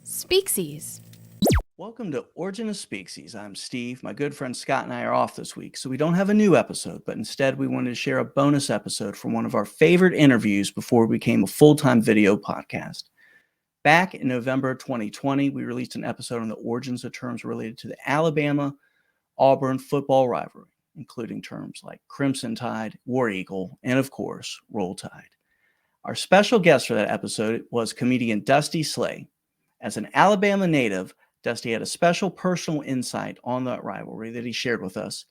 Speaksies. Welcome to Origin of Species. I'm Steve. My good friend Scott and I are off this week, so we don't have a new episode, but instead we wanted to share a bonus episode from one of our favorite interviews before we became a full-time video podcast. Back in November 2020, we released an episode on the origins of terms related to the Alabama-Auburn football rivalry, including terms like Crimson Tide, War Eagle, and of course, Roll Tide. Our special guest for that episode was comedian Dusty Slay. As an Alabama native, Dusty had a special personal insight on that rivalry that he shared with us,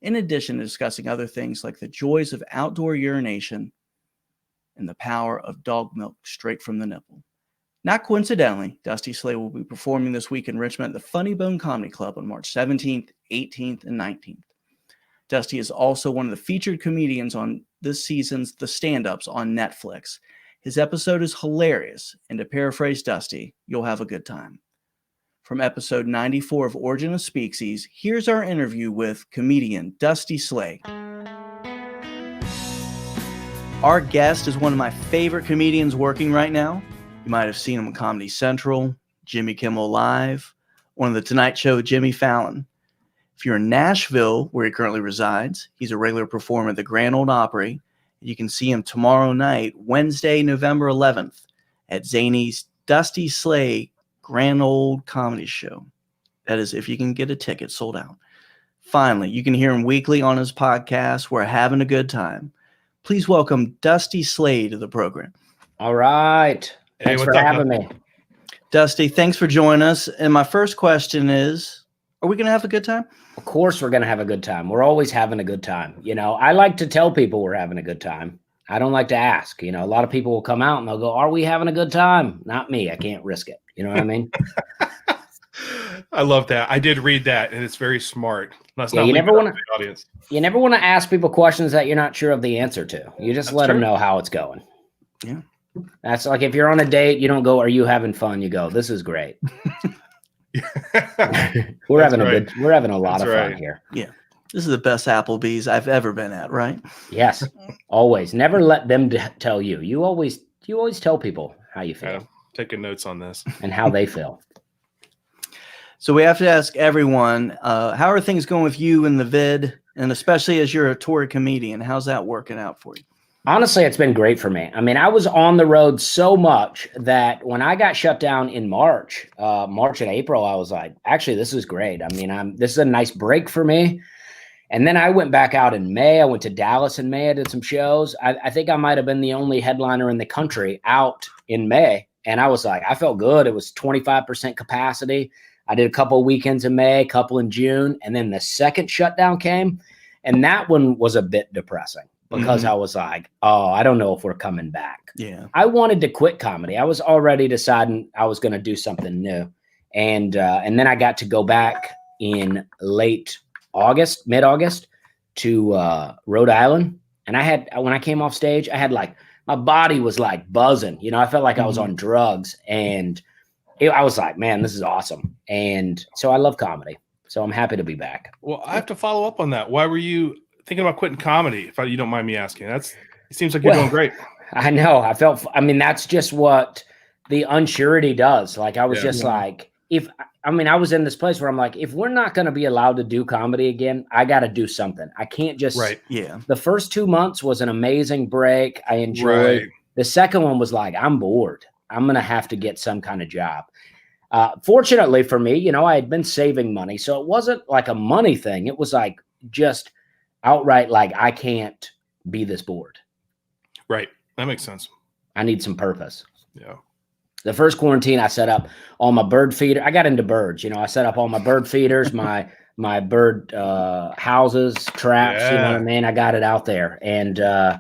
in addition to discussing other things like the joys of outdoor urination and the power of dog milk straight from the nipple. Not coincidentally, Dusty Slay will be performing this week in Richmond at the Funny Bone Comedy Club on March 17th, 18th, and 19th. Dusty is also one of the featured comedians on this season's The Stand-Ups on Netflix. His episode is hilarious, and to paraphrase Dusty, you'll have a good time. From episode 94 of Origin of Species, here's our interview with comedian Dusty Slay. Our guest is one of my favorite comedians working right now. You might have seen him on Comedy Central, Jimmy Kimmel Live, on The Tonight Show with Jimmy Fallon. If you're in Nashville, where he currently resides, he's a regular performer at the Grand Ole Opry. You can see him tomorrow night, Wednesday, November 11th, at Zany's Dusty Slay Grand Ole Comedy Show. That is, if you can get a ticket, sold out. Finally, you can hear him weekly on his podcast, We're Having a Good Time. Please welcome Dusty Slay to the program. All right. Thanks for having me. Dusty, thanks for joining us. And my first question is, are we going to have a good time? Of course we're going to have a good time. We're always having a good time. You know, I like to tell people we're having a good time. I don't like to ask. You know, a lot of people will come out and they'll go, are we having a good time? Not me. I can't risk it. You know what I mean? I love that. I did read that, and it's very smart. You never want to ask people questions that you're not sure of the answer to. You just let them know how it's going. Yeah. That's like if you're on a date, you don't go, are you having fun? You go, this is great. We're having a lot of fun here. Yeah. This is the best Applebee's I've ever been at, right? Yes. Always. Never let them tell you. You always tell people how you feel. Yeah, taking notes on this. And how they feel. So we have to ask everyone, how are things going with you in the vid? And especially as you're a tour comedian, how's that working out for you? Honestly, it's been great for me. I mean, I was on the road so much that when I got shut down in March and April, I was like, actually, this is great. I mean, this is a nice break for me. And then I went back out in May. I went to Dallas in May. I did some shows. I think I might have been the only headliner in the country out in May. And I was like, I felt good. It was 25% capacity. I did a couple of weekends in May, a couple in June. And then the second shutdown came. And that one was a bit depressing because I was like, oh, I don't know if we're coming back. Yeah. I wanted to quit comedy. I was already deciding I was going to do something new. And then I got to go back in mid-August to Rhode Island. And when I came off stage, I had my body was like buzzing, you know, I felt like I was on drugs and I was like, man, this is awesome. And so I love comedy. So I'm happy to be back. Well, I have to follow up on that. Why were you thinking about quitting comedy? If you don't mind me asking, it seems like you're doing great. I know. That's just what the unsurety does. Like, I was like, I was in this place where I'm like, if we're not going to be allowed to do comedy again, I got to do something. I can't just, The first 2 months was an amazing break. I enjoyed. Right. The second one was like, I'm bored. I'm going to have to get some kind of job. Fortunately for me, you know, I had been saving money. So it wasn't like a money thing. It was like just outright, like, I can't be this bored. Right. That makes sense. I need some purpose. Yeah. The first quarantine, I set up all my bird feeder. I got into birds, you know, I set up all my bird feeders, my bird houses, traps, you know what I mean? I got it out there and I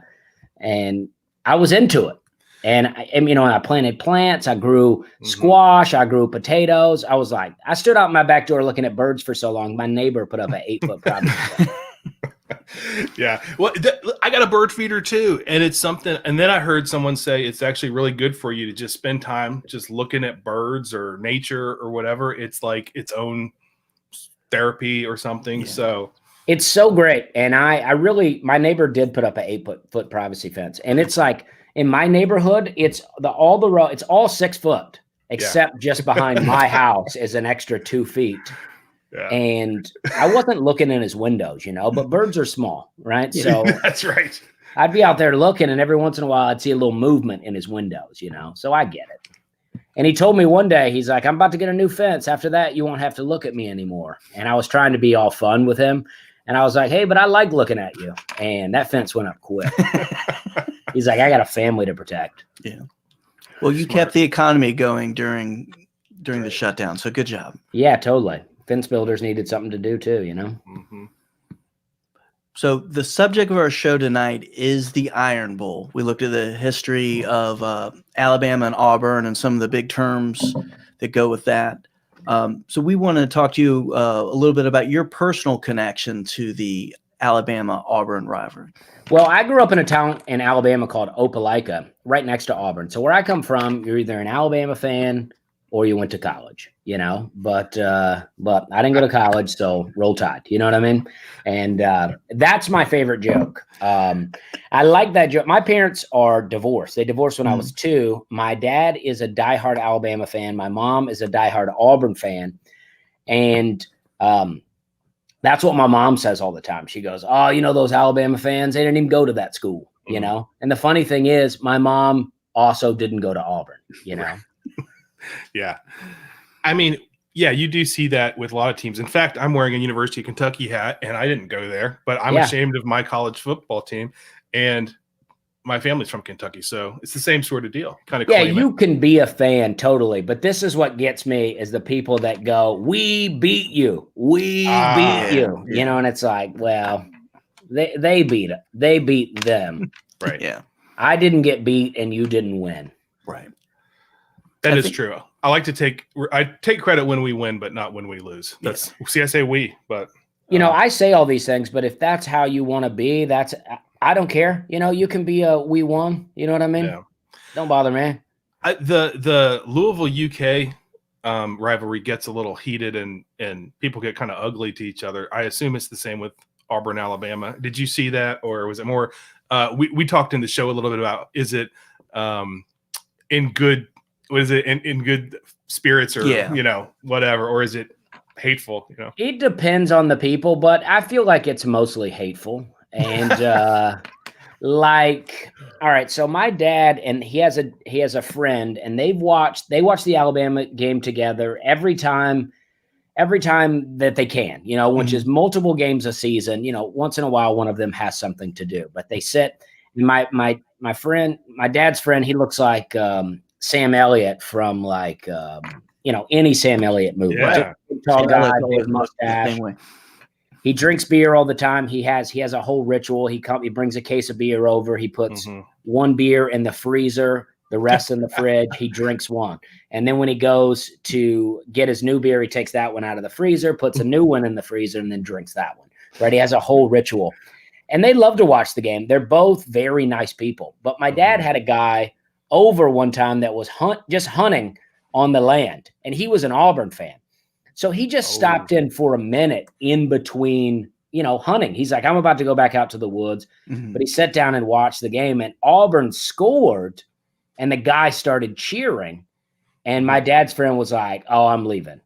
was into it. And I planted plants, I grew squash, I grew potatoes. I was like, I stood out my back door looking at birds for so long. My neighbor put up an 8-foot privacy. Yeah. Well, I got a bird feeder too. And it's something. And then I heard someone say it's actually really good for you to just spend time just looking at birds or nature or whatever. It's like its own therapy or something. Yeah. So it's so great. And my neighbor did put up an 8-foot privacy fence. And it's like, in my neighborhood, it's all 6 foot. except just behind my house is an extra 2 feet. Yeah. And I wasn't looking in his windows, but birds are small, right? So that's right. I'd be out there looking, and every once in a while I'd see a little movement in his windows, so I get it. And he told me one day, he's like, I'm about to get a new fence. After that, you won't have to look at me anymore. And I was trying to be all fun with him. And I was like, hey, but I like looking at you. And that fence went up quick. He's like, I got a family to protect. Yeah. Well, you kept the economy going during the shutdown. So good job. Yeah, totally. Fence builders needed something to do too, Mm-hmm. So the subject of our show tonight is the Iron Bowl. We looked at the history of Alabama and Auburn and some of the big terms that go with that. So we want to talk to you a little bit about your personal connection to the Alabama-Auburn rivalry. Well, I grew up in a town in Alabama called Opelika, right next to Auburn. So where I come from, you're either an Alabama fan or you went to college, but I didn't go to college, so roll tide, you know what I mean? And that's my favorite joke. I like that joke. My parents are divorced. They divorced when I was 2. My dad is a diehard Alabama fan. My mom is a diehard Auburn fan. And that's what my mom says all the time. She goes, oh, those Alabama fans, they didn't even go to that school, And the funny thing is, my mom also didn't go to Auburn, Right. Yeah. I mean, yeah, you do see that with a lot of teams. In fact, I'm wearing a University of Kentucky hat, and I didn't go there, but I'm ashamed of my college football team, and my family's from Kentucky, so it's the same sort of deal. Kind of. Yeah, you can be a fan totally, but this is what gets me is the people that go, "We beat you, we beat you," and it's like, well, they beat them, right? Yeah, I didn't get beat, and you didn't win, right? That is true. I take credit when we win, but not when we lose. See, I say we, but I say all these things, but if that's how you want to be, I don't care. You can be a we won. You know what I mean? Yeah. Don't bother me. The Louisville UK rivalry gets a little heated and people get kind of ugly to each other. I assume it's the same with Auburn, Alabama. Did you see that, or was it more? We talked in the show a little bit about is it in good. What is it in good spirits or whatever, or is it hateful? It depends on the people, but I feel like it's mostly hateful. And all right, so my dad and he has a friend, and they watch the Alabama game together every time that they can, which is multiple games a season. Once in a while, one of them has something to do, but they sit. My friend, my dad's friend, he looks like Sam Elliott from any Sam Elliott movie. Yeah. Tall guy with a mustache. He drinks beer all the time. He has a whole ritual. He brings a case of beer over. He puts one beer in the freezer, the rest in the fridge. He drinks one. And then when he goes to get his new beer, he takes that one out of the freezer, puts a new one in the freezer, and then drinks that one. Right? He has a whole ritual. And they love to watch the game. They're both very nice people. But my dad had a guy over one time that was just hunting on the land, and he was an Auburn fan. So he just stopped in for a minute in between, hunting. He's like, I'm about to go back out to the woods, but he sat down and watched the game, and Auburn scored, and the guy started cheering, and my dad's friend was like, oh, I'm leaving.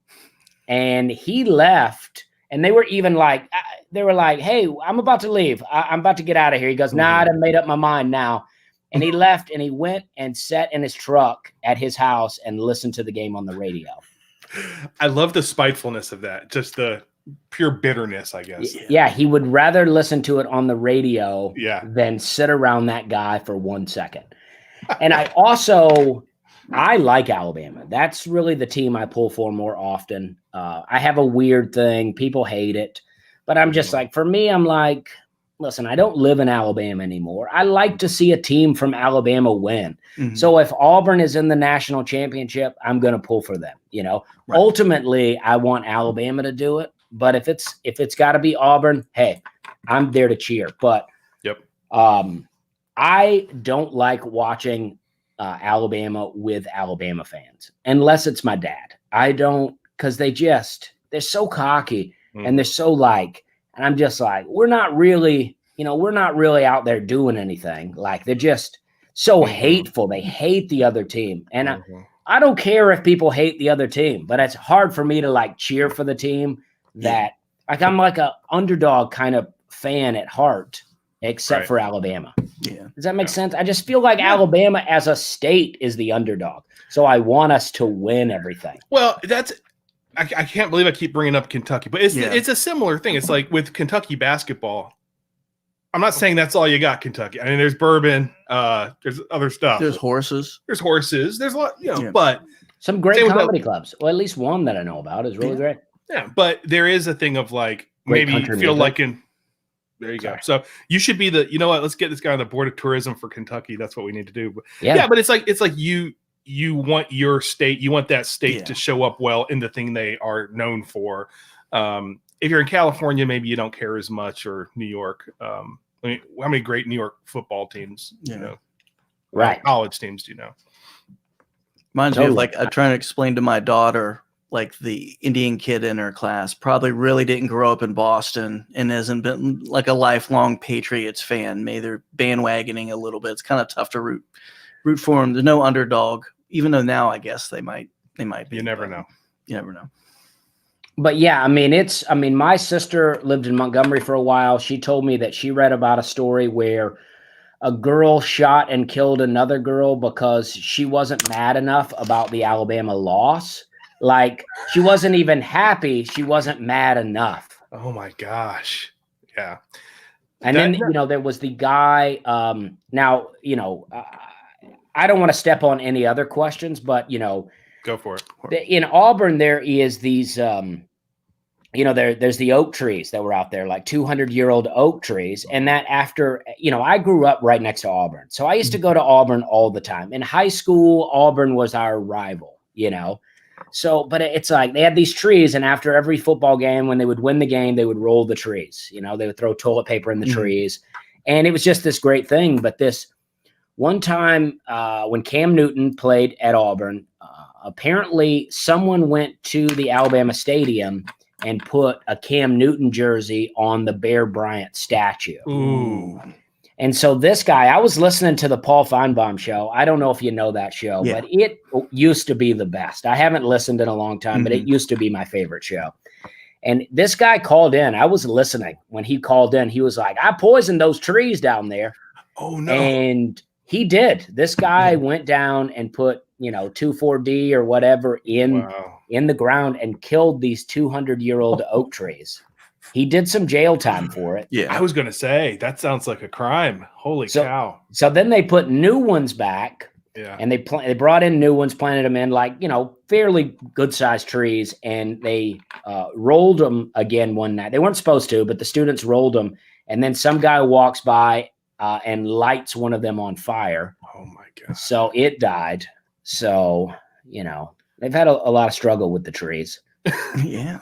And he left, and they were even like, hey, I'm about to leave. I'm about to get out of here. He goes, nah, I done made up my mind now. And he left, and he went and sat in his truck at his house and listened to the game on the radio. I love the spitefulness of that, just the pure bitterness, I guess. Yeah, he would rather listen to it on the radio than sit around that guy for 1 second. And I like Alabama. That's really the team I pull for more often. I have a weird thing. People hate it. But I'm just like, for me, I'm like, listen, I don't live in Alabama anymore. I like to see a team from Alabama win. So if Auburn is in the national championship, I'm going to pull for them. Right. Ultimately, I want Alabama to do it. But if it's got to be Auburn, hey, I'm there to cheer. But I don't like watching Alabama with Alabama fans unless it's my dad. I don't, because they're so cocky and they're so and I'm just like, we're not really out there doing anything. Like, they're just so hateful. They hate the other team. And I don't care if people hate the other team, but it's hard for me to like cheer for the team that like I'm like a underdog kind of fan at heart, except for Alabama. Yeah. Does that make sense? I just feel like Alabama as a state is the underdog. So I want us to win everything. Well, I can't believe I keep bringing up Kentucky, but it's a similar thing. It's like with Kentucky basketball. I'm not saying that's all you got, Kentucky. I mean, there's bourbon, there's other stuff. There's horses. There's a lot, but some great comedy clubs. Well, at least one that I know about is really great. Yeah, but there is a thing of like maybe you feel like there you go. So you should be let's get this guy on the board of tourism for Kentucky. That's what we need to do. But but it's like you want your state, you want that state to show up well in the thing they are known for. If you're in California, maybe you don't care as much, or New York. I mean, how many great New York football teams, college teams do you know? Reminds me of like I'm trying to explain to my daughter, like the Indian kid in her class probably really didn't grow up in Boston and hasn't been like a lifelong Patriots fan. Maybe they're bandwagoning a little bit. It's kind of tough to root for them. There's no underdog, even though now I guess they might be. You never know. You never know. But yeah, I mean, my sister lived in Montgomery for a while. She told me that she read about a story where a girl shot and killed another girl because she wasn't mad enough about the Alabama loss. Like, she wasn't even happy. She wasn't mad enough. Oh my gosh. Yeah. And then, there was the guy, now, I don't want to step on any other questions, but, go for it. In Auburn, there is these, there's the oak trees that were out there, like 200-year-old oak trees. And that after, I grew up right next to Auburn. So I used to go to Auburn all the time. In high school, Auburn was our rival, So, but it's like they had these trees, and after every football game, when they would win the game, they would roll the trees. They would throw toilet paper in the trees. And it was just this great thing. But this one time when Cam Newton played at Auburn, apparently someone went to the Alabama stadium and put a Cam Newton jersey on the Bear Bryant statue. Ooh. And so this guy, I was listening to the Paul Feinbaum show. I don't know if you know that show, but it used to be the best. I haven't listened in a long time, but it used to be my favorite show. And this guy called in. I was listening. When he called in, he was like, I poisoned those trees down there. Oh, no. And he did. This guy went down and put, 2,4-D or whatever in the ground and killed these 200-year-old oak trees. He did some jail time for it. Yeah, I was going to say, that sounds like a crime. Holy cow. So then they put new ones back. Yeah. And they brought in new ones, planted them in like, fairly good-sized trees, and they rolled them again one night. They weren't supposed to, but the students rolled them, and then some guy walks by and lights one of them on fire. Oh, my God. So it died. So, they've had a lot of struggle with the trees. Yeah.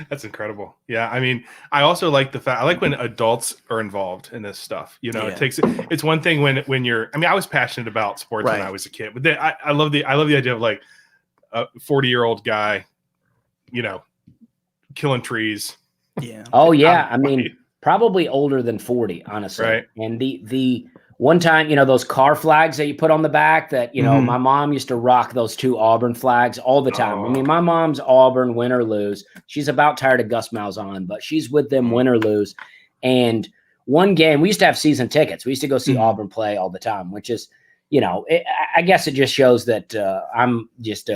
That's incredible. Yeah. I mean, I also like I like when adults are involved in this stuff. It's one thing when you're, I was passionate about sports when I was a kid, but then I love the idea of like a 40-year-old guy, killing trees. Yeah. Oh yeah. Probably older than 40, honestly. Right. And the one time, those car flags that you put on the back that, my mom used to rock those 2 Auburn flags all the time. Oh. My mom's Auburn, win or lose. She's about tired of Gus Malzahn, but she's with them win or lose. And one game, we used to have season tickets. We used to go see Auburn play all the time, which is, I guess it just shows that I'm just,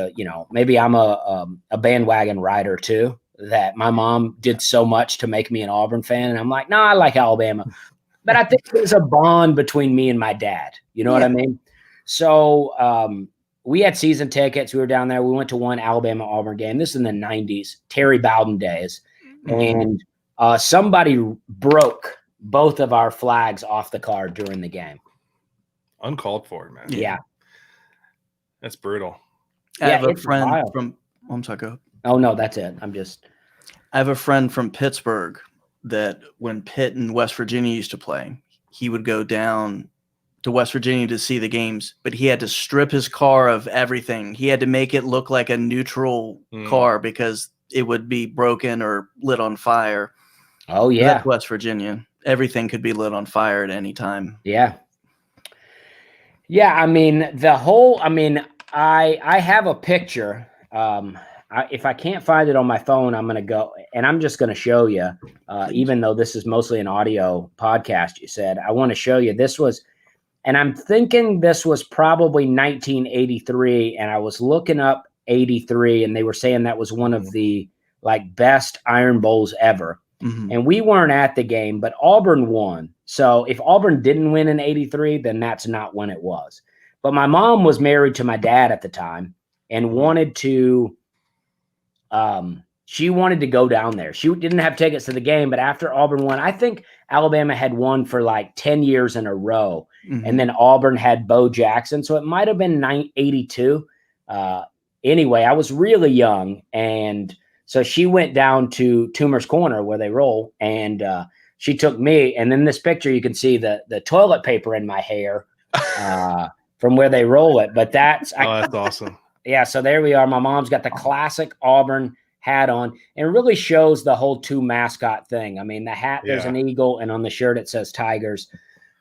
maybe I'm a bandwagon rider too, that my mom did so much to make me an Auburn fan. And I'm like, no, I like Alabama. But I think there's a bond between me and my dad. You know what I mean? So we had season tickets. We were down there. We went to one Alabama-Auburn game. This is in the 90s, Terry Bowden days. And somebody broke both of our flags off the car during the game. Uncalled for, man. Yeah. That's brutal. I have a friend from – I'm sorry, go. Oh, no, that's it. I have a friend from Pittsburgh that when Pitt and West Virginia used to play, he would go down to West Virginia to see the games, but he had to strip his car of everything. He had to make it look like a neutral car because it would be broken or lit on fire. Oh, yeah. That's West Virginia. Everything could be lit on fire at any time. Yeah. Yeah, I have a picture. If I can't find it on my phone, I'm going to go and I'm just going to show you, even though this is mostly an audio podcast, you said, I want to show you this was, and I'm thinking this was probably 1983. And I was looking up 83 and they were saying that was one of the like best Iron Bowls ever. Mm-hmm. And we weren't at the game, but Auburn won. So if Auburn didn't win in 83, then that's not when it was. But my mom was married to my dad at the time and wanted to, she wanted to go down there. She didn't have tickets to the game, but after Auburn won, I think Alabama had won for like 10 years in a row. Mm-hmm. And then Auburn had Bo Jackson. So it might have been 82. Anyway, I was really young. And so she went down to Toomer's Corner where they roll. And she took me. And in this picture, you can see the toilet paper in my hair from where they roll it. But that's awesome. Yeah, so there we are. My mom's got the classic Auburn hat on, and it really shows the whole two mascot thing. I mean, the hat, there's an eagle, and on the shirt it says Tigers.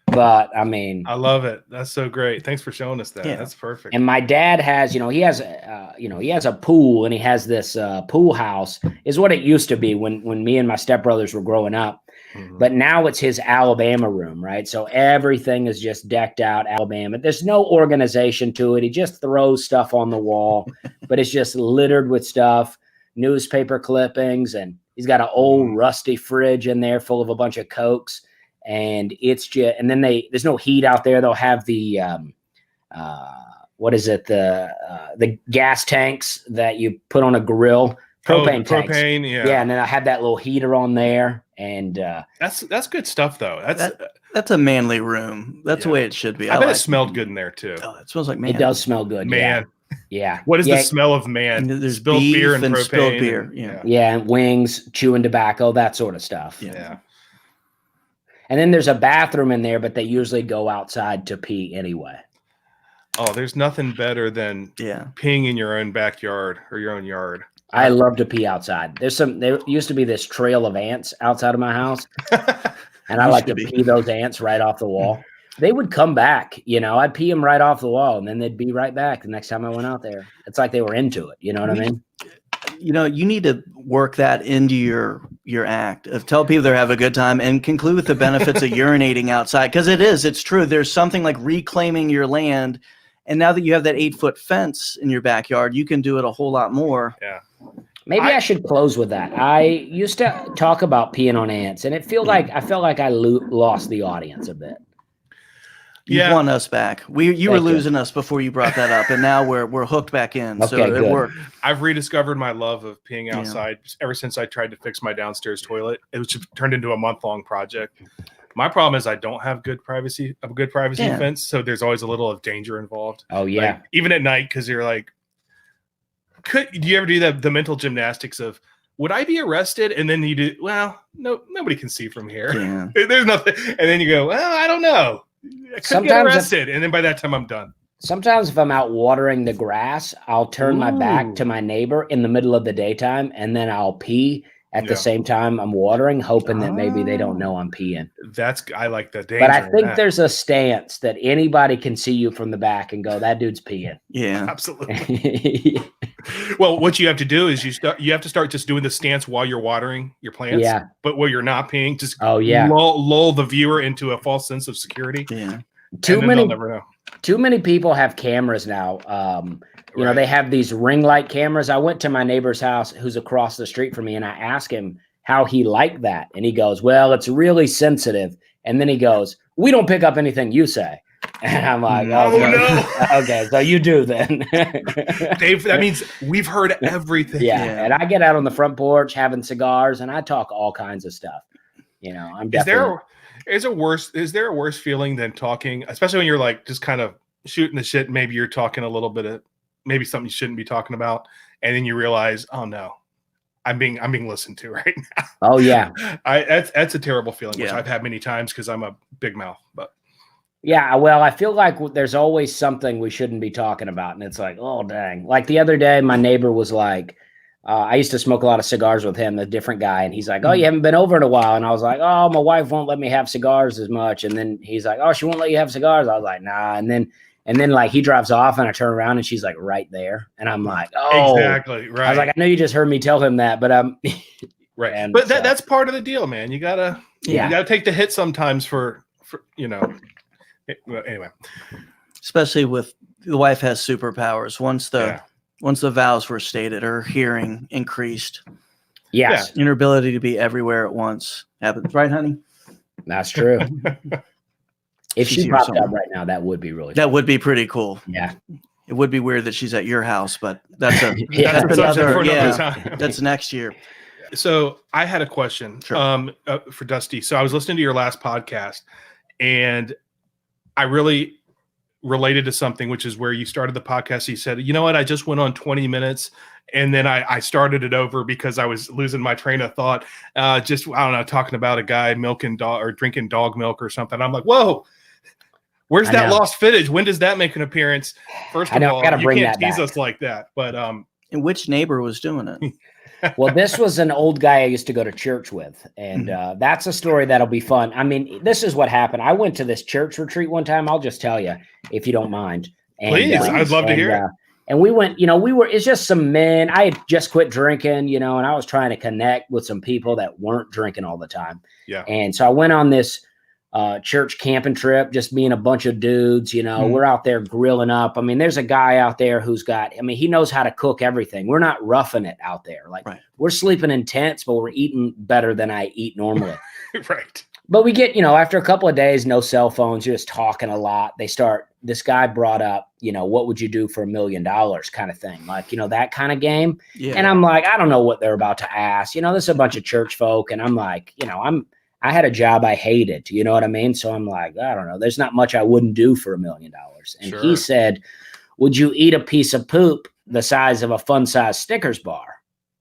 But I mean, I love it. That's so great. Thanks for showing us that. Yeah. That's perfect. And my dad has, he has a pool, and he has this pool house is what it used to be when me and my stepbrothers were growing up. Mm-hmm. But now it's his Alabama room, right? So everything is just decked out Alabama. There's no organization to it. He just throws stuff on the wall, but it's just littered with stuff, newspaper clippings, and he's got an old rusty fridge in there full of a bunch of Cokes. And it's just, and then there's no heat out there. They'll have the, what is it? The gas tanks that you put on a grill, propane tanks. Propane, yeah. Yeah. And then I have that little heater on there. And that's good stuff though. That's a manly room. That's the way it should be. I bet like it smelled good in there too. Oh, it smells like man. It does smell good. Man. Yeah. What is the smell of man? There's spilled beef beer and propane. spilled beer. Yeah. Yeah. And wings, chewing tobacco, that sort of stuff. Yeah. And then there's a bathroom in there, but they usually go outside to pee anyway. Oh, there's nothing better than peeing in your own backyard or your own yard. I love to pee outside. There used to be this trail of ants outside of my house. And I like to pee those ants right off the wall. They would come back, I'd pee them right off the wall and then they'd be right back the next time I went out there. It's like they were into it. You know what I mean? You need to work that into your act of tell people they're having a good time and conclude with the benefits of urinating outside. Because it's true. There's something like reclaiming your land. And now that you have that 8-foot fence in your backyard, you can do it a whole lot more. Yeah. Maybe I should close with that. I used to talk about peeing on ants, and I felt like I lost the audience a bit. You won us back. You were losing us before you brought that up, and now we're hooked back in. Okay, so it worked. I've rediscovered my love of peeing outside ever since I tried to fix my downstairs toilet. It was just turned into a month-long project. My problem is I don't have a good privacy fence, so there's always a little of danger involved. Oh yeah, like, even at night, because you're like, do you ever do the mental gymnastics of would I be arrested? And then you do, well, no, nobody can see from here. Yeah. There's nothing, and then you go, well, I don't know. I could get arrested, and then by that time I'm done. Sometimes if I'm out watering the grass, I'll turn my back to my neighbor in the middle of the daytime, and then I'll pee at the same time I'm watering, hoping that maybe they don't know I'm peeing. I like the danger. But I think there's a stance that anybody can see you from the back and go, that dude's peeing. Yeah, absolutely. Well, what you have to do is you have to start just doing the stance while you're watering your plants. Yeah. But while you're not peeing, just lull the viewer into a false sense of security. Yeah. Too many people have cameras now. They have these ring light cameras. I went to my neighbor's house who's across the street from me, and I asked him how he liked that. And he goes, well, it's really sensitive. And then he goes, we don't pick up anything you say. And I'm like, oh no. Okay, so you do then. Dave, that means we've heard everything. Yeah. And I get out on the front porch having cigars, and I talk all kinds of stuff. I'm definitely. Is there a worse feeling than talking, especially when you're like just kind of shooting the shit? Maybe you're talking a little bit of maybe something you shouldn't be talking about, and then you realize, oh no, I'm being listened to right now. Oh yeah, that's a terrible feeling, which I've had many times because I'm a big mouth. But yeah, well, I feel like there's always something we shouldn't be talking about, and it's like, oh dang. Like the other day, my neighbor was like, I used to smoke a lot of cigars with him, a different guy, and he's like, oh, you haven't been over in a while, and I was like, oh, my wife won't let me have cigars as much, and then he's like, oh, she won't let you have cigars. I was like, nah, and then And then like he drives off and I turn around and she's like right there. And I'm like, oh, exactly. Right. I was like, I know you just heard me tell him that, but right. And but that's part of the deal, man. You gotta take the hit sometimes for anyway. Especially with the wife has superpowers. Once the vows were stated, her hearing increased. Yes. And her ability to be everywhere at once happens, right, honey? That's true. If She's she here popped somewhere. up right now, that would be really That fun. would be pretty cool. Yeah. It would be weird that she's at your house, but that's That's a subject for another time. That's next year. So I had a question for Dusty. So I was listening to your last podcast and I really related to something, which is where you started the podcast. You said, you know what? I just went on 20 minutes and then I started it over because I was losing my train of thought. I don't know, talking about a guy milking dog or drinking dog milk or something. I'm like, whoa, where's that lost footage? When does that make an appearance? First of all, you can't tease us like that. But and which neighbor was doing it? Well, this was an old guy I used to go to church with. And that's a story that'll be fun. I mean, this is what happened. I went to this church retreat one time. I'll just tell you, if you don't mind. And, please, I'd love to hear it. And we went, it's just some men. I had just quit drinking, and I was trying to connect with some people that weren't drinking all the time. Yeah. And so I went on this church camping trip, just me and a bunch of dudes, we're out there grilling up. I mean, there's a guy out there he knows how to cook everything. We're not roughing it out there. Like we're sleeping in tents, but we're eating better than I eat normally. Right. But we get, after a couple of days, no cell phones, you're just talking a lot. This guy brought up, what would you do for $1 million kind of thing? Like, that kind of game. Yeah. And I'm like, I don't know what they're about to ask. This is a bunch of church folk. And I'm like, I had a job I hated. You know what I mean? So I'm like, I don't know. There's not much I wouldn't do for $1 million. And he said, would you eat a piece of poop the size of a fun size Snickers bar?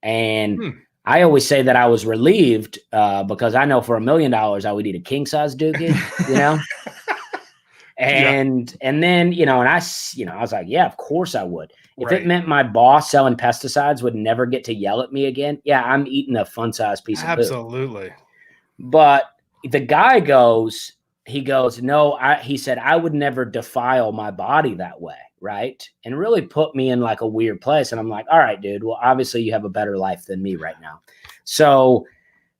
And I always say that I was relieved because I know for $1 million I would eat a king size dookie, and then and I was like, yeah, of course I would. If it meant my boss selling pesticides would never get to yell at me again, yeah, I'm eating a fun size piece of poop. Absolutely. But the guy goes, no, he said I would never defile my body that way. Right. And really put me in like a weird place. And I'm like, all right, dude, well, obviously you have a better life than me right now. So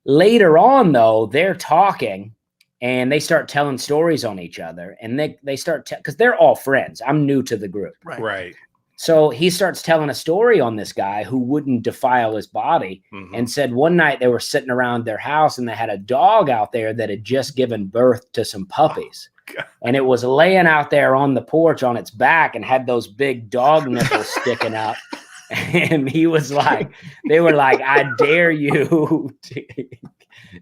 later on, though, they're talking and they start telling stories on each other. And they start because they're all friends. I'm new to the group. Right. So he starts telling a story on this guy who wouldn't defile his body and said one night they were sitting around their house and they had a dog out there that had just given birth to some puppies. And it was laying out there on the porch on its back and had those big dog nipples sticking up. And he was like, they were like, I dare you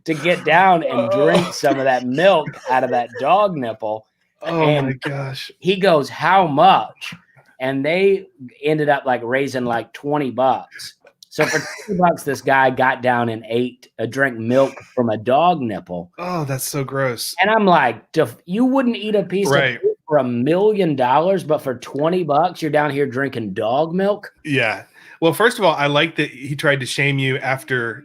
to get down and drink some of that milk out of that dog nipple. Oh my gosh. He goes, how much? And they ended up like raising like $20. So for $20, this guy got down and drank milk from a dog nipple. Oh, that's so gross. And I'm like, you wouldn't eat a piece of food for $1 million, but for $20, you're down here drinking dog milk? Yeah. Well, first of all, I like that he tried to shame you after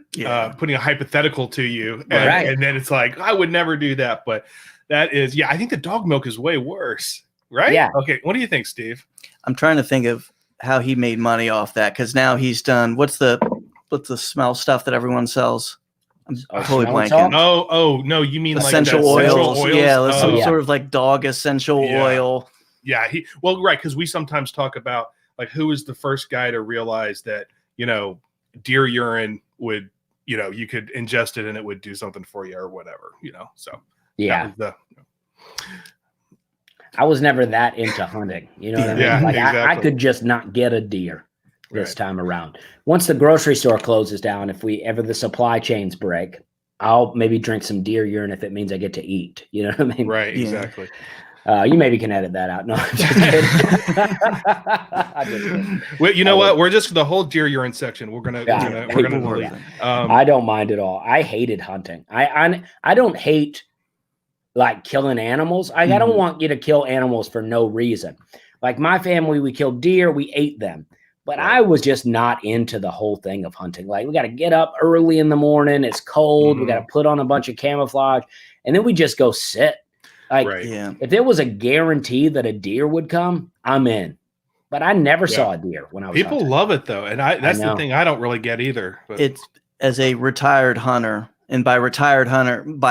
putting a hypothetical to you. And then it's like, I would never do that. But that is, I think the dog milk is way worse. Right? Yeah. Okay. What do you think, Steve? I'm trying to think of how he made money off that, because now he's done what's the smell stuff that everyone sells? I'm totally blanking. Oh no, you mean essential like oils? Yeah, some yeah. sort of like dog essential oil. Yeah, because we sometimes talk about like who was the first guy to realize that deer urine would you could ingest it and it would do something for you or whatever so yeah. I was never that into hunting. You know what I mean? Yeah, like exactly. I could just not get a deer this time around. Once the grocery store closes down, if ever the supply chains break, I'll maybe drink some deer urine if it means I get to eat. You know what I mean? Right. Exactly. You maybe can edit that out. No, I'm just kidding. Well, you know what? We're just the whole deer urine section. We're gonna delete. I don't mind at all. I hated hunting. I don't hate like killing animals. I don't want you to kill animals for no reason. Like my family, we killed deer, we ate them. But I was just not into the whole thing of hunting. Like we got to get up early in the morning. It's cold. We got to put on a bunch of camouflage. And then we just go sit. Like, Right. Yeah. if there was a guarantee that a deer would come, I'm in. But I never saw a deer when I was People hunting. love it though, and that's the know. thing I don't really get either. But It's as a retired hunter, and by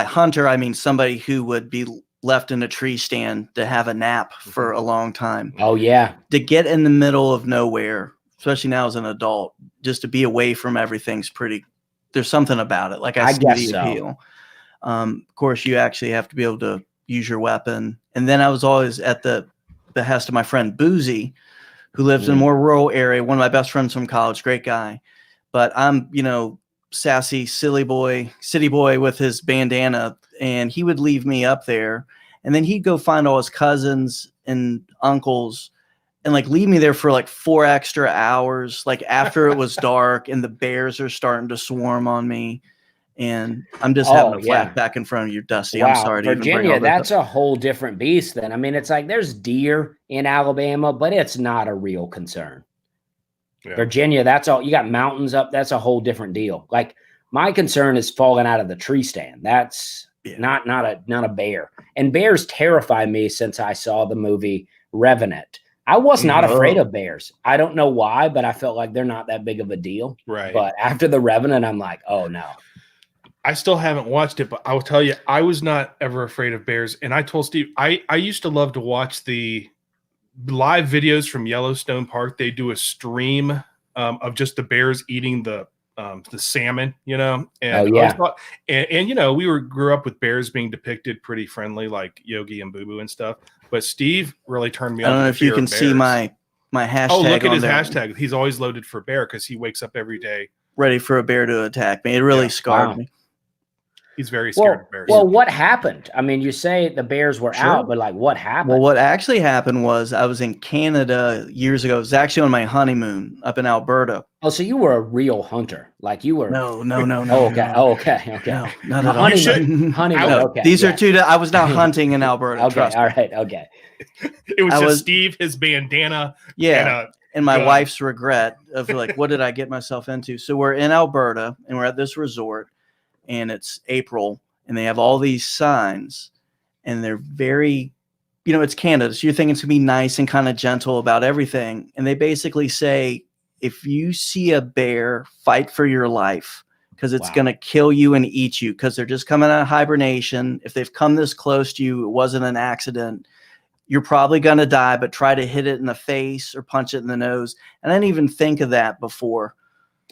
hunter, I mean somebody who would be left in a tree stand to have a nap for a long time. Oh, yeah. To get in the middle of nowhere, especially now as an adult, just to be away from everything's there's something about it. Like I see guess the so. appeal. Of course, you actually have to be able to use your weapon. And then I was always at the behest of my friend Boozy, who lives in a more rural area. One of my best friends from college, great guy. But I'm, sassy, silly boy, city boy with his bandana. And he would leave me up there. And then he'd go find all his cousins and uncles and like leave me there for like 4 extra hours, like after it was dark and the bears are starting to swarm on me. And I'm just having a flashback in front of you, Dusty. Wow. I'm sorry to Virginia, even bring all that's that up. a whole different beast then. I mean, it's like there's deer in Alabama, but it's not a real concern. Yeah. Virginia, that's all. You got mountains up. That's a whole different deal. Like my concern is falling out of the tree stand. That's not a bear. And bears terrify me since I saw the movie Revenant. I was not afraid of bears. I don't know why, but I felt like they're not that big of a deal. Right. But after the Revenant, I'm like, oh no. I still haven't watched it, but I will tell you, I was not ever afraid of bears. And I told Steve, I used to love to watch the live videos from Yellowstone Park. They do a stream of just the bears eating the salmon, And and we grew up with bears being depicted pretty friendly, like Yogi and Boo Boo and stuff. But Steve really turned me on. I don't know if you can see my hashtag. Oh, look at his there. hashtag. He's always loaded for bear because he wakes up every day ready for a bear to attack me. It really scarred me. He's very scared of bears. Well, what happened? I mean, you say the bears were out, but like what happened? Well, what actually happened was I was in Canada years ago. It was actually on my honeymoon up in Alberta. Oh, so you were a real hunter. Like you were. No. Okay. No, not at all. Honeymoon. Okay. These are two. I was not hunting in Alberta. Okay. All right. Okay. It was just Steve, his bandana. Yeah. And my wife's regret of like, what did I get myself into? So we're in Alberta and we're at this resort. And it's April, and they have all these signs, and they're very, it's Canada. So you're thinking it's going to be nice and kind of gentle about everything. And they basically say, if you see a bear, fight for your life because it's going to kill you and eat you because they're just coming out of hibernation. If they've come this close to you, it wasn't an accident. You're probably going to die, but try to hit it in the face or punch it in the nose. And I didn't even think of that before.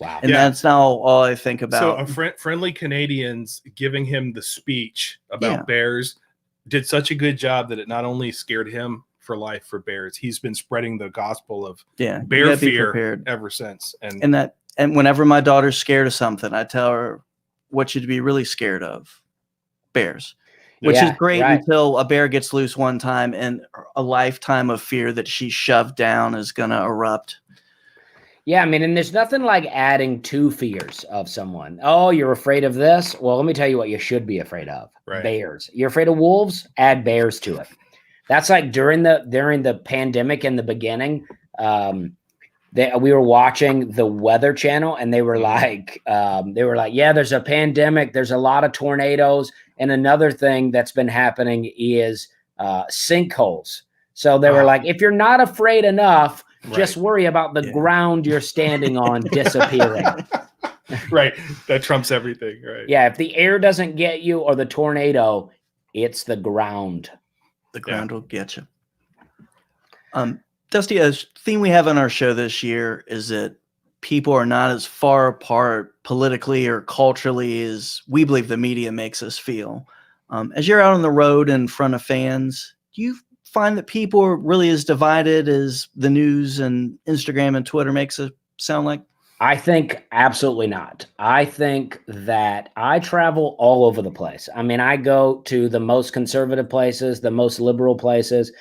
Wow. And that's now all I think about. So friendly Canadians giving him the speech about bears did such a good job that it not only scared him for life for bears, he's been spreading the gospel of bear fear ever since. And whenever my daughter's scared of something, I tell her what should be really scared of: bears. Which is great until a bear gets loose one time and a lifetime of fear that she shoved down is going to erupt. Yeah, I mean, and there's nothing like adding 2 fears of someone. Oh, you're afraid of this? Well, let me tell you what you should be afraid of. Bears. You're afraid of wolves? Add bears to it. That's like during the pandemic in the beginning, we were watching the Weather Channel, and they were like, yeah, there's a pandemic. There's a lot of tornadoes. And another thing that's been happening is sinkholes. So they were like, if you're not afraid enough, just worry about the ground you're standing on disappearing. Right. That trumps everything. Right. Yeah. If the air doesn't get you or the tornado, it's the ground. The ground will get you. Dusty, a theme we have on our show this year is that people are not as far apart politically or culturally as we believe the media makes us feel. As you're out on the road in front of fans, do you find that people are really as divided as the news and Instagram and Twitter makes it sound like? I think absolutely not. I think that I travel all over the place. I mean, I go to the most conservative places, the most liberal places.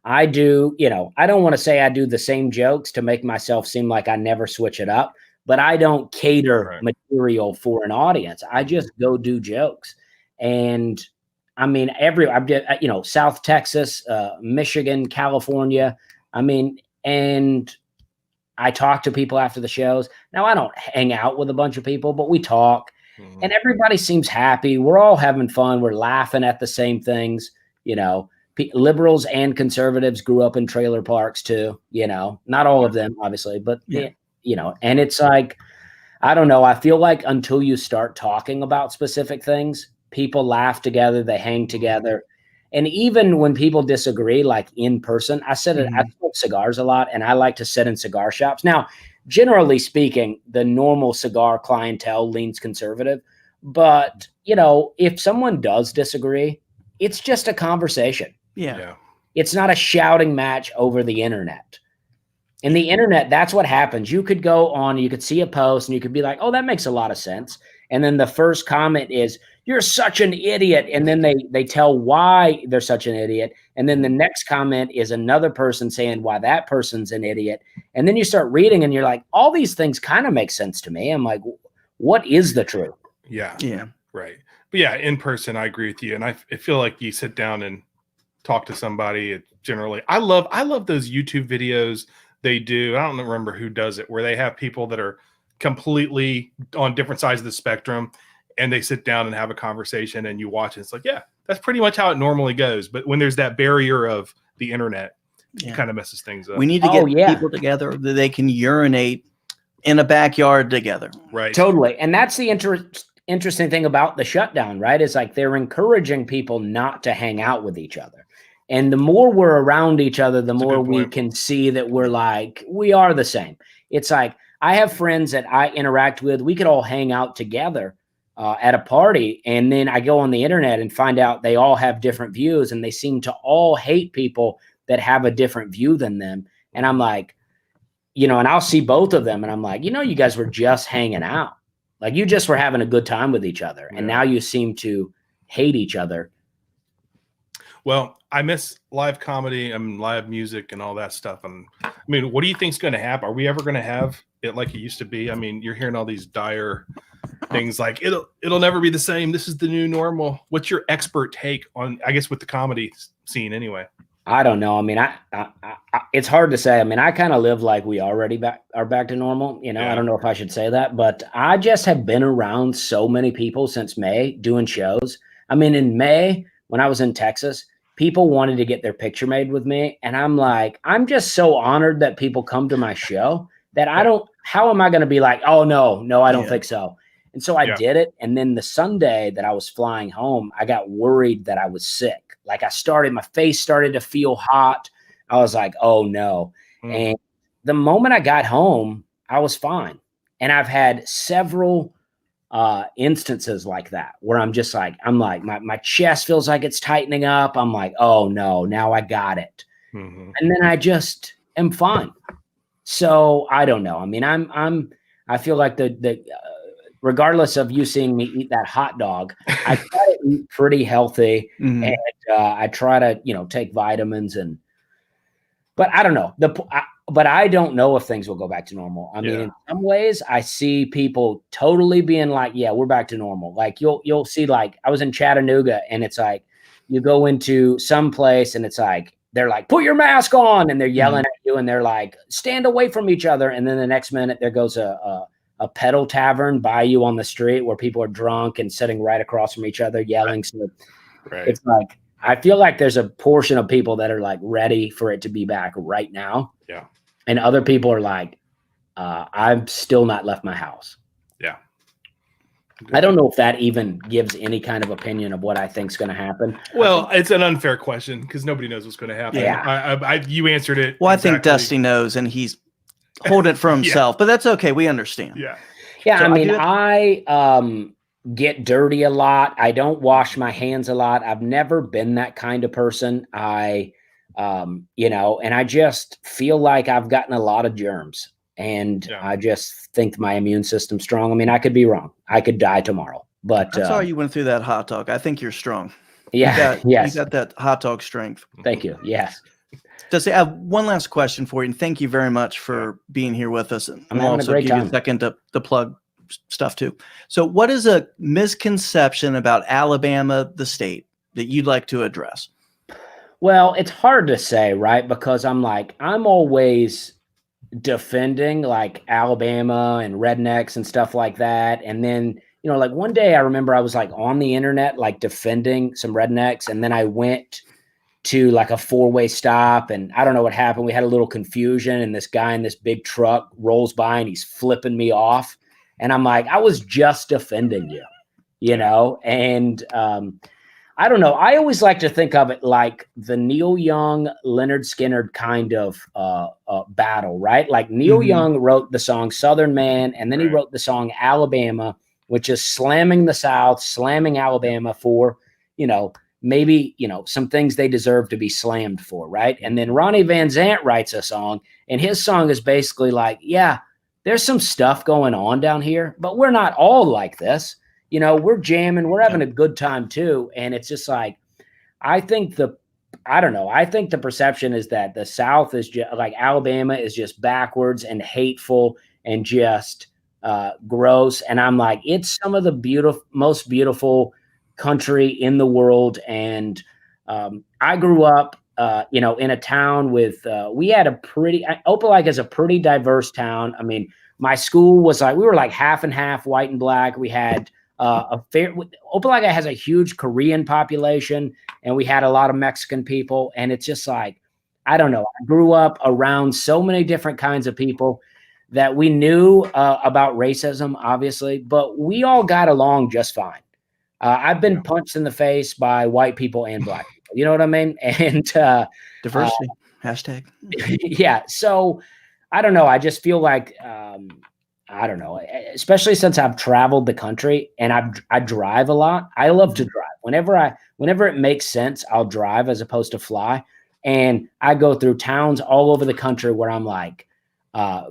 I do, I don't want to say I do the same jokes to make myself seem like I never switch it up, but I don't cater material for an audience. I just go do jokes. And I mean, South Texas, Michigan, California. I mean, and I talk to people after the shows. Now, I don't hang out with a bunch of people, but we talk, and everybody seems happy. We're all having fun. We're laughing at the same things. liberals and conservatives grew up in trailer parks too, not all of them, obviously, but, and it's like, I don't know. I feel like until you start talking about specific things, people laugh together, they hang together. And even when people disagree, like in person, I said it, I smoke cigars a lot and I like to sit in cigar shops. Now, generally speaking, the normal cigar clientele leans conservative. But, if someone does disagree, it's just a conversation. Yeah. It's not a shouting match over the internet. And the internet, that's what happens. You could go on, you could see a post and you could be like, oh, that makes a lot of sense. And then the first comment is, you're such an idiot. And then they tell why they're such an idiot. And then the next comment is another person saying why that person's an idiot. And then you start reading and you're like, all these things kind of make sense to me. I'm like, what is the truth? Yeah. Yeah. Right. But yeah, in person, I agree with you. And I feel like you sit down and talk to somebody. It generally, I love those YouTube videos they do. I don't remember who does it, where they have people that are completely on different sides of the spectrum and they sit down and have a conversation and you watch it. It's like, yeah, that's pretty much how it normally goes. But when there's that barrier of the internet, it kind of messes things up. We need to get people together that they can urinate in a backyard together. Right. Totally. And that's the interesting thing about the shutdown, right? Is like they're encouraging people not to hang out with each other. And the more we're around each other, the more we can see that we are the same. It's like, I have friends that I interact with. We could all hang out together at a party. And then I go on the internet and find out they all have different views and they seem to all hate people that have a different view than them. And I'm like, and I'll see both of them and I'm like, you guys were just hanging out. Like you just were having a good time with each other. And now you seem to hate each other. Well, I miss live comedy and live music and all that stuff. And I mean, what do you think is going to happen? Are we ever going to have it like it used to be? I mean, you're hearing all these dire things like it'll never be the same. This is the new normal. What's your expert take on, I guess, with the comedy scene anyway? I don't know. I mean, I it's hard to say. I mean, I kind of live like we already are back to normal. I don't know if I should say that, but I just have been around so many people since May doing shows. I mean, in May, when I was in Texas, people wanted to get their picture made with me. And I'm like, I'm just so honored that people come to my show that how am I going to be like, oh, no, I don't think so. And so I did it. And then the Sunday that I was flying home, I got worried that I was sick. Like my face started to feel hot. I was like, oh no. And the moment I got home, I was fine. And I've had several instances like that where I'm like, my chest feels like it's tightening up. I'm like, oh no, now I got it. And then I just am fine. So I don't know. I mean, I feel like regardless of you seeing me eat that hot dog, I try to eat pretty healthy and I try to, take vitamins but I don't know. But I don't know if things will go back to normal. I mean, in some ways I see people totally being like, yeah, we're back to normal. Like you'll see, like I was in Chattanooga and it's like, you go into some place and it's like, they're like, put your mask on. And they're yelling at you and they're like, stand away from each other. And then the next minute there goes a pedal tavern by you on the street where people are drunk and sitting right across from each other yelling. So it's like, I feel like there's a portion of people that are like ready for it to be back right now. Yeah. And other people are like, I've still not left my house. Yeah. I don't know if that even gives any kind of opinion of what I think is going to happen. Well, it's an unfair question because nobody knows what's going to happen. Yeah. You answered it. Well, exactly. I think Dusty knows and he's holding it for himself, but that's okay. We understand. Yeah. Yeah. So I get dirty a lot. I don't wash my hands a lot. I've never been that kind of person. And I just feel like I've gotten a lot of germs and I just think my immune system's strong. I mean, I could be wrong. I could die tomorrow, but I'm sorry you went through that hot dog. I think you're strong. Yeah. You got that hot dog strength. Thank you. Yes. Dusty, I have one last question for you, and thank you very much for being here with us. And I'm having a great time. Give you a second to plug stuff too. So what is a misconception about Alabama, the state, that you'd like to address? Well, it's hard to say, right? Because I'm always defending like Alabama and rednecks and stuff like that. And then, like one day I remember I was like on the internet, like defending some rednecks. And then I went to like a 4-way stop. And I don't know what happened. We had a little confusion, and this guy in this big truck rolls by and he's flipping me off. And I'm like, I was just defending you, you know? And I don't know. I always like to think of it like the Neil Young, Leonard Skinner kind of battle, right? Like Neil Young wrote the song Southern Man, and then he wrote the song Alabama, which is slamming the South, slamming Alabama for, you know, maybe, you know, some things they deserve to be slammed for, right? And then Ronnie Van Zant writes a song, and his song is basically like, yeah, there's some stuff going on down here, but we're not all like this. You know, we're jamming, we're having a good time too. And it's just like, I think the perception is that the South is just like Alabama is just backwards and hateful and just gross. And I'm like, it's some of the most beautiful country in the world. And I grew up, you know, in a town with, we had Opelika is a pretty diverse town. I mean, my school was like, we were like half and half, white and black. We had Opelika has a huge Korean population, and we had a lot of Mexican people. And it's just like, I don't know. I grew up around so many different kinds of people that we knew about racism, obviously, but we all got along just fine. I've been punched in the face by white people and black people. You know what I mean? And diversity hashtag. Yeah. So I don't know. I just feel like, I don't know, especially since I've traveled the country and I drive a lot. I love to drive. Whenever it makes sense, I'll drive as opposed to fly. And I go through towns all over the country where I'm like,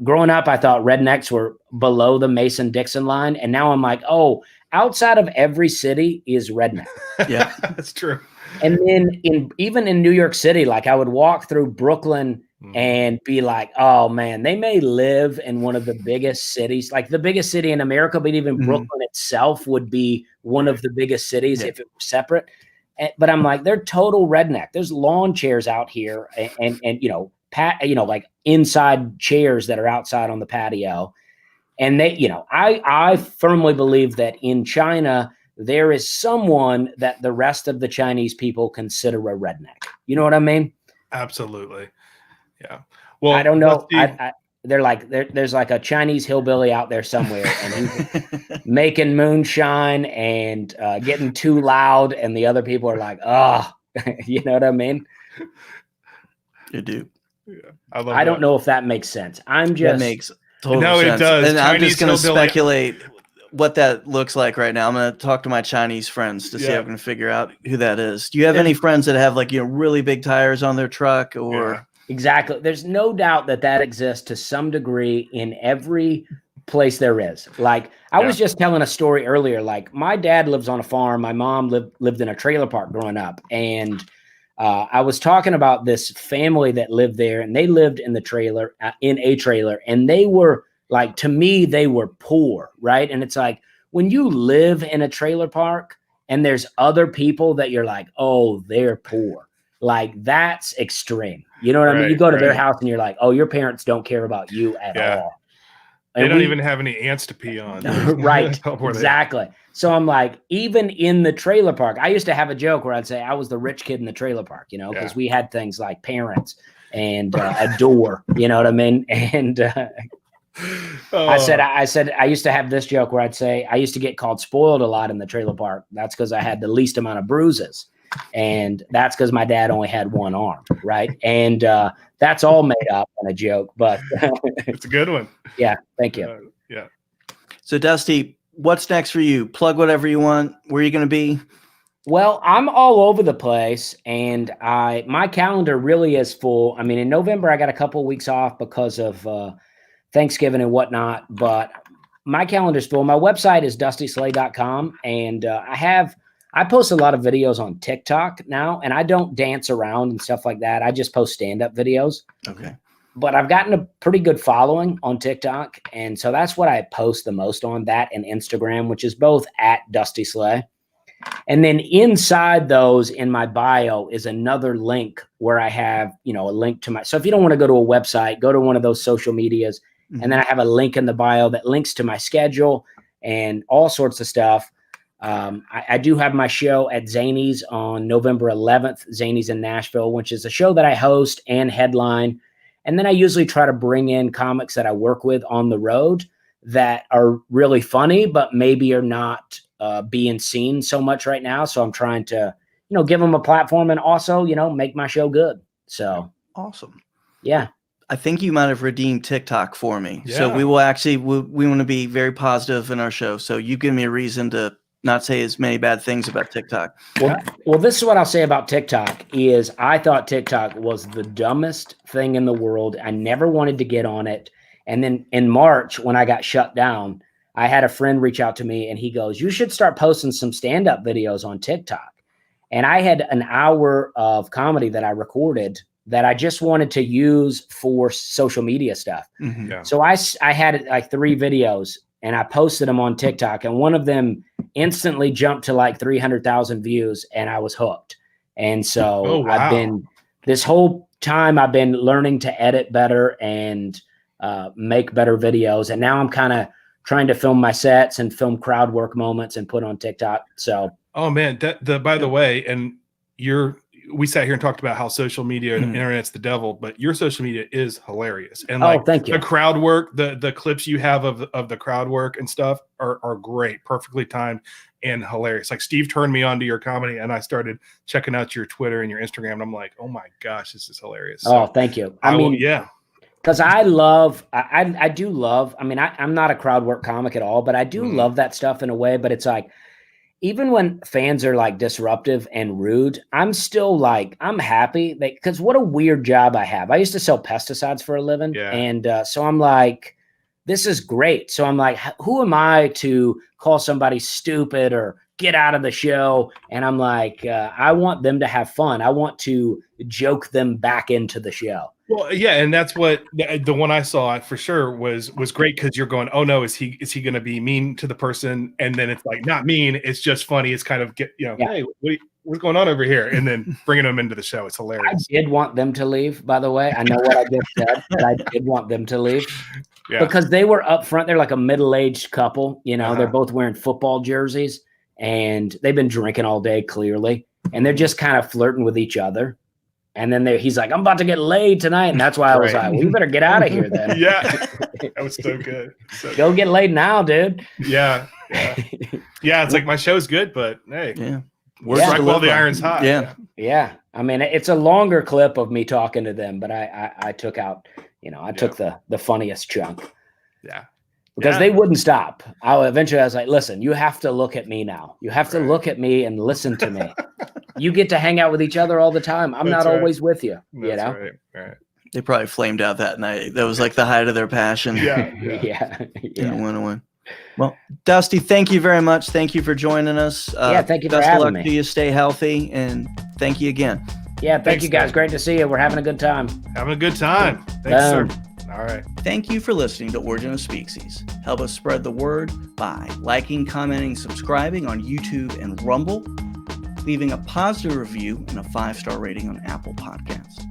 growing up, I thought rednecks were below the Mason-Dixon line. And now I'm like, oh, outside of every city is redneck. Yeah, that's true. And then even in New York City, like I would walk through Brooklyn and be like, oh man, they may live in one of the biggest cities, like the biggest city in America, but even Brooklyn itself would be one of the biggest cities if it were separate. But I'm like, they're total redneck. There's lawn chairs out here and you know, like inside chairs that are outside on the patio. And they, you know, I firmly believe that in China, there is someone that the rest of the Chinese people consider a redneck. You know what I mean? Absolutely. Yeah. Well, I don't know. They're like, there's like a Chinese hillbilly out there somewhere, and he's making moonshine and getting too loud. And the other people are like, oh, you know what I mean? You do. Yeah. I don't know if that makes sense. That makes total sense. It does. And Chinese I'm just going to hillbilly. speculate what that looks like right now. I'm going to talk to my Chinese friends to see if I can figure out who that is. Do you have any friends that have like, you know, really big tires on their truck or? Yeah. Exactly. There's no doubt that exists to some degree in every place there is. Like I was just telling a story earlier, like my dad lives on a farm. My mom lived in a trailer park growing up. And I was talking about this family that lived there, and they lived in a trailer, and they were like, to me, they were poor. Right. And it's like, when you live in a trailer park and there's other people that you're like, oh, they're poor. Like that's extreme. You know what I mean? You go to their house and you're like, oh, your parents don't care about you at all. And they don't even have any ants to pee on. Right. Exactly. So I'm like, even in the trailer park, I used to have a joke where I'd say I was the rich kid in the trailer park, you know, because we had things like parents and a door, you know what I mean? And I said, I used to have this joke where I'd say I used to get called spoiled a lot in the trailer park. That's because I had the least amount of bruises. And that's because my dad only had one arm, right? And that's all made up in a joke, but it's a good one. Yeah, thank you. Yeah. So Dusty, what's next for you? Plug whatever you want. Where are you going to be? Well, I'm all over the place, and my calendar really is full. I mean, in November, I got a couple of weeks off because of Thanksgiving and whatnot, but my calendar's full. My website is dustyslay.com, and I post a lot of videos on TikTok now, and I don't dance around and stuff like that. I just post stand-up videos. Okay. But I've gotten a pretty good following on TikTok, and so that's what I post the most on, that and Instagram, which is both at Dusty Slay. And then inside those, in my bio, is another link where I have, you know, a link to so if you don't want to go to a website, go to one of those social medias, and then I have a link in the bio that links to my schedule and all sorts of stuff. I do have my show at Zany's on November 11th, Zany's in Nashville, which is a show that I host and headline. And then I usually try to bring in comics that I work with on the road that are really funny, but maybe are not being seen so much right now. So I'm trying to, give them a platform and also, make my show good. So awesome. Yeah. I think you might have redeemed TikTok for me. Yeah. So we will actually, we want to be very positive in our show. So you give me a reason to not say as many bad things about TikTok. Well, this is what I'll say about TikTok is I thought TikTok was the dumbest thing in the world. I never wanted to get on it. And then in March, when I got shut down, I had a friend reach out to me and he goes, you should start posting some stand-up videos on TikTok. And I had an hour of comedy that I recorded that I just wanted to use for social media stuff. Mm-hmm. Yeah. So I had like 3 videos and I posted them on TikTok, and one of them instantly jumped to like 300,000 views and I was hooked. And so this whole time I've been learning to edit better and make better videos. And now I'm kind of trying to film my sets and film crowd work moments and put on TikTok. So, oh man, by the way, and we sat here and talked about how social media and internet's the devil, but your social media is hilarious. And thank you. The crowd work, the clips you have of the crowd work and stuff are great, perfectly timed and hilarious. Like Steve turned me on to your comedy and I started checking out your Twitter and your Instagram. And I'm like, oh my gosh, this is hilarious. So thank you. I mean, yeah. Because I do love, I'm not a crowd work comic at all, but I do love that stuff in a way. But it's like, even when fans are like disruptive and rude, I'm still like, I'm happy because what a weird job I have. I used to sell pesticides for a living. Yeah. And so I'm like, this is great. So I'm like, who am I to call somebody stupid or get out of the show? And I'm like, I want them to have fun. I want to joke them back into the show. Well, yeah, and that's what the one I saw for sure was great because you're going, oh no, is he going to be mean to the person? And then it's like not mean, it's just funny. It's kind of hey, what's going on over here? And then bringing them into the show, it's hilarious. I did want them to leave, by the way. I know what I just said, but I did want them to leave because they were up front. They're like a middle-aged couple, They're both wearing football jerseys and they've been drinking all day, clearly, and they're just kind of flirting with each other. And then he's like, I'm about to get laid tonight. And that's why I was like, well, you better get out of here then. Yeah. That was so good. Go get laid now, dude. Yeah. Yeah. It's like my show's good, but hey. Yeah. Strike while the iron's hot. Yeah. Yeah. I mean, it's a longer clip of me talking to them, but I took out, I took the funniest chunk. Yeah. Because they wouldn't stop. I was like, listen, you have to look at me now. You have to look at me and listen to me. You get to hang out with each other all the time. I'm not always with you. Right. They probably flamed out that night. That was like the height of their passion. Yeah. Win-win. Well, Dusty, thank you very much. Thank you for joining us. Thank you for having me. Best of luck to you. Stay healthy, and thank you again. Yeah, thanks, you guys. Man. Great to see you. We're having a good time. Having a good time. Thanks, sir. All right. Thank you for listening to Origin of Species. Help us spread the word by liking, commenting, subscribing on YouTube and Rumble, leaving a positive review and a 5-star rating on Apple Podcasts.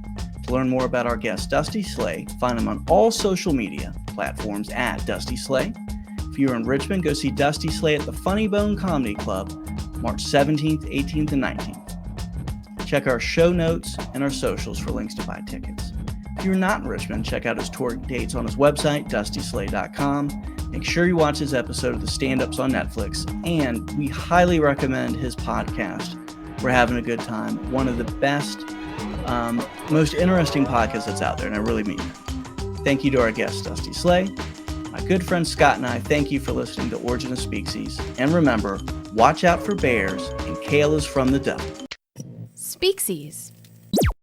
To learn more about our guest, Dusty Slay, find him on all social media platforms at Dusty Slay. If you're in Richmond, go see Dusty Slay at the Funny Bone Comedy Club, March 17th, 18th, and 19th. Check our show notes and our socials for links to buy tickets. If you're not in Richmond, check out his tour dates on his website, dustyslay.com. Make sure you watch his episode of the Stand-Ups on Netflix, and we highly recommend his podcast. We're having a good time. One of the best, most interesting podcasts that's out there, and I really mean it. Thank you to our guest, Dusty Slay. My good friend Scott and I thank you for listening to Origin of Species. And remember, watch out for bears, and kale is from the devil. Speaksies.